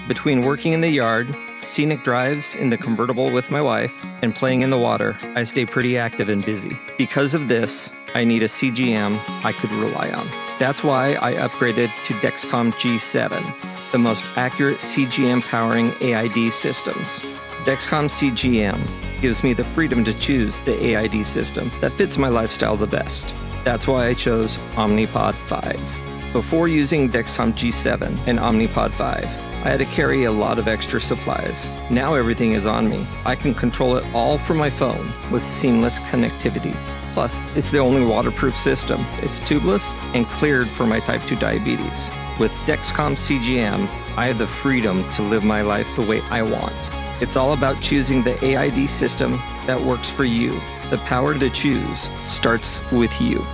Between working in the yard, scenic drives in the convertible with my wife, and playing in the water, I stay pretty active and busy. Because of this, I need a CGM I could rely on. That's why I upgraded to Dexcom G7, the most accurate CGM powering AID systems. Dexcom CGM gives me the freedom to choose the AID system that fits my lifestyle the best. That's why I chose Omnipod 5. Before using Dexcom G7 and Omnipod 5, I had to carry a lot of extra supplies. Now everything is on me. I can control it all from my phone with seamless connectivity. Plus, it's the only waterproof system. It's tubeless and cleared for my type 2 diabetes. With Dexcom CGM, I have the freedom to live my life the way I want. It's all about choosing the AID system that works for you. The power to choose starts with you.